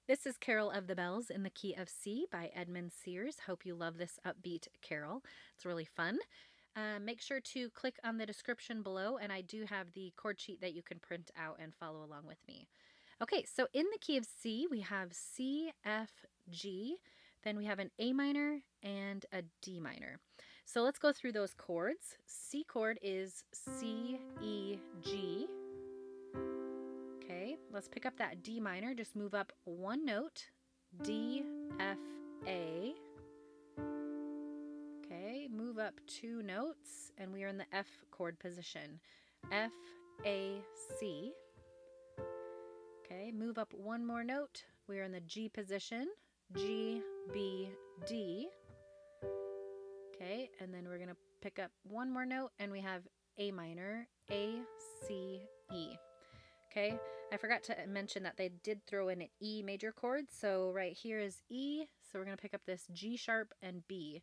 This is Carol of the Bells in the Key of C by Edmund Sears. Hope you love this upbeat carol. It's really fun. Make sure to click on the description below, and I do have the chord sheet that you can print out and follow along with me. Okay, so in the key of C, we have C, F, G, then we have an A minor and a D minor. So let's go through those chords. C chord is C, E, G. Okay, let's pick up that D minor, just move up one note, D, F, A. Okay, move up two notes, and we are in the F chord position, F, A, C. Okay, move up one more note, we are in the G position, G, B, D. Okay, and then we're going to pick up one more note, and we have A minor, A, C, E. Okay, I forgot to mention that they did throw in an E major chord, so right here is E, so we're going to pick up this G sharp and B,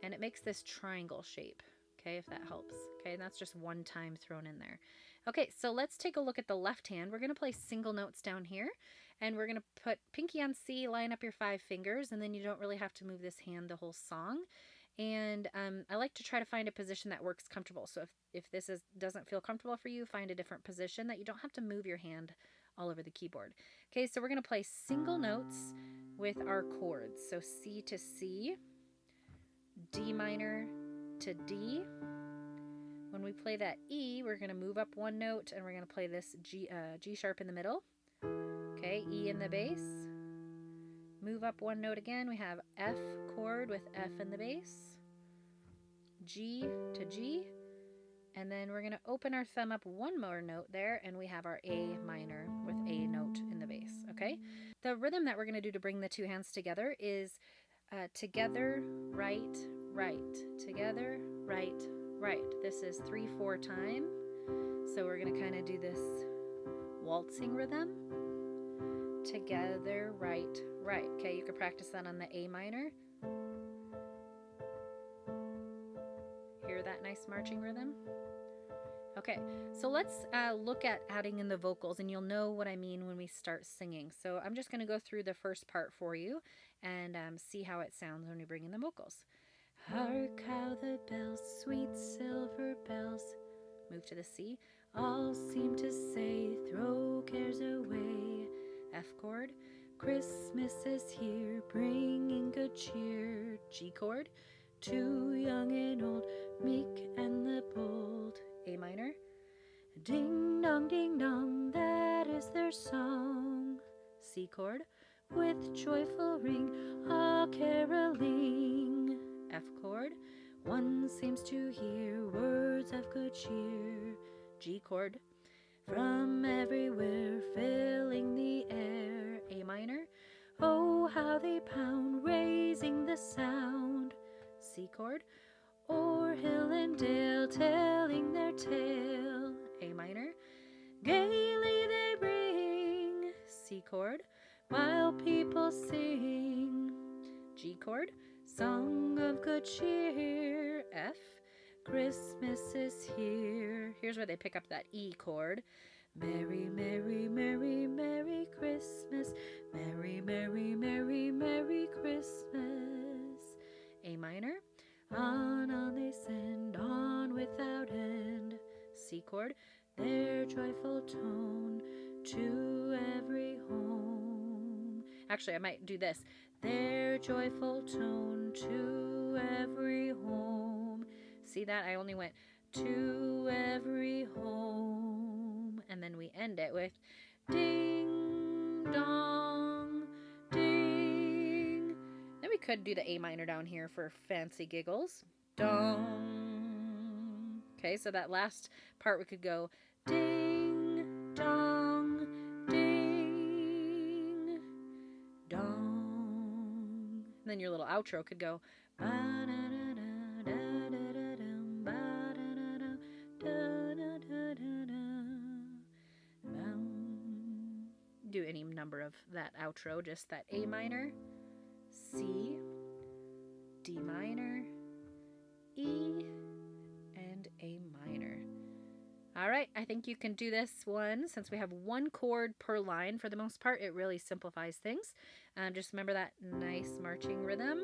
and it makes this triangle shape, okay, if that helps. Okay, and that's just one time thrown in there. Okay, so let's take a look at the left hand. We're going to play single notes down here, and we're going to put pinky on C, line up your 5 fingers, and then you don't really have to move this hand the whole song. And I like to try to find a position that works comfortable. So if this doesn't feel comfortable for you, find a different position that you don't have to move your hand all over the keyboard. Okay, so we're going to play single notes with our chords. So C to C, D minor to D. When we play that E, we're going to move up one note, and we're going to play this G sharp in the middle. Okay, E in the bass. Move up one note again, we have F chord with F in the bass, G to G, and then we're going to open our thumb up one more note there, and we have our A minor with A note in the bass, okay? The rhythm that we're going to do to bring the two hands together is together, right, right, together, right, right. This is 3/4 time, so we're going to kind of do this waltzing rhythm. Together, right, right. Okay, you can practice that on the A minor. Hear that nice marching rhythm? Okay, so let's look at adding in the vocals, and you'll know what I mean when we start singing. So I'm just going to go through the first part for you and see how it sounds when we bring in the vocals. Hark how the bells, sweet silver bells, move to the C, all seem to say, throw cares away. F chord, Christmas is here, bringing good cheer. G chord, too young and old, meek and the bold. A minor, ding dong, that is their song. C chord, with joyful ring, all caroling. F chord, one seems to hear words of good cheer. G chord, from everywhere, filling the air. A minor, oh how they pound, raising the sound. C chord, o'er hill and dale, telling their tale. A minor, gaily they ring. C chord, while people sing. G chord, song of good cheer. F, Christmas is here. Here's where they pick up that E chord. Merry, merry, merry, merry Christmas. Merry, merry, merry, merry Christmas. A minor, on they send, on without end. C chord, their joyful tone to every home. Actually, I might do this. Their joyful tone to every home. See that? I only went to every home. And then we end it with ding dong, ding. Then we could do the A minor down here for fancy giggles. Dong. Okay, so that last part we could go ding dong, ding dong. And then your little outro could go do any number of that outro, just that A minor, C, D minor, E, and A minor. All right, I think you can do this one. Since we have one chord per line for the most part, it really simplifies things. Just remember that nice marching rhythm,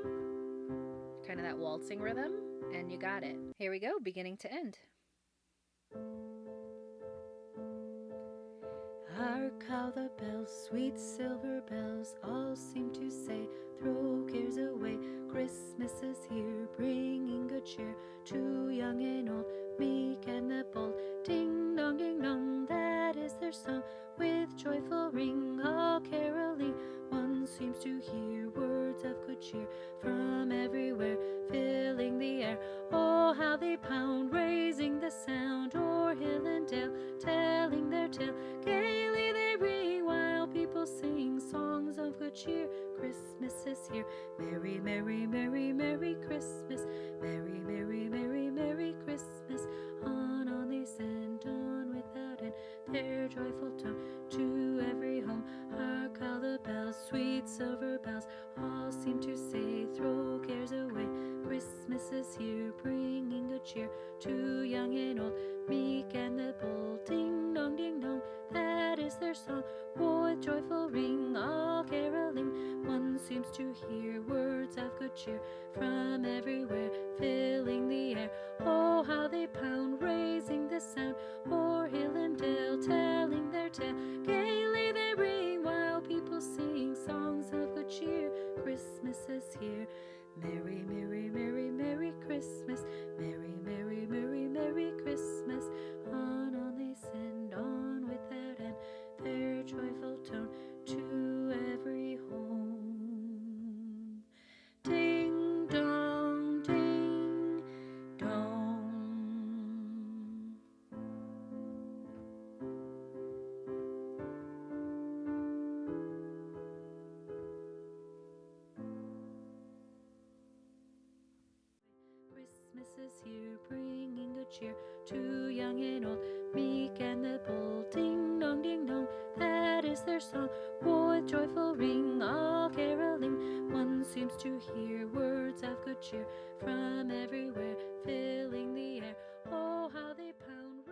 kind of that waltzing rhythm, and you got it. Here we go, beginning to end. Hark how the bells, sweet silver bells, all seem to say, throw cares away. Christmas is here, bringing good cheer to young and old, meek and the bold. Ding dong, that is their song. With joyful ring, all caroling, one seems to hear words of good cheer from everywhere, filling the air. Oh, how they pound, raising the sound, o'er hill and dale, telling their tale. Gaily they ring while people sing songs of good cheer. Christmas is here. Merry, merry, merry, merry Christmas. Merry, merry, merry, merry Christmas. On they send, on without end, their joyful tone to every home. Hark how the bells, sweet silver bells, all seem to say, throw cares away. Christmas is here, bringing good cheer to young and old, meek and the bold. Ding dong, that is their song. With joyful ring, all caroling, one seems to hear words of good cheer from everywhere, filling the air. Oh, how they pound, raising the sound, o'er hill and dale, telling their tale. Gaily they ring while people sing songs of good cheer. Christmas is here. Merry, merry, merry, merry Christmas. Merry, merry, merry, merry Christmas. On they send, on without end, their joyful tone to every home. Ding dong, ding dong. Christmas is here, bringing good cheer to young and old, meek and the bold. Ding dong, that is their song. With joyful ring, all caroling, one seems to hear words of good cheer from everywhere, filling the air. Oh, how they pound,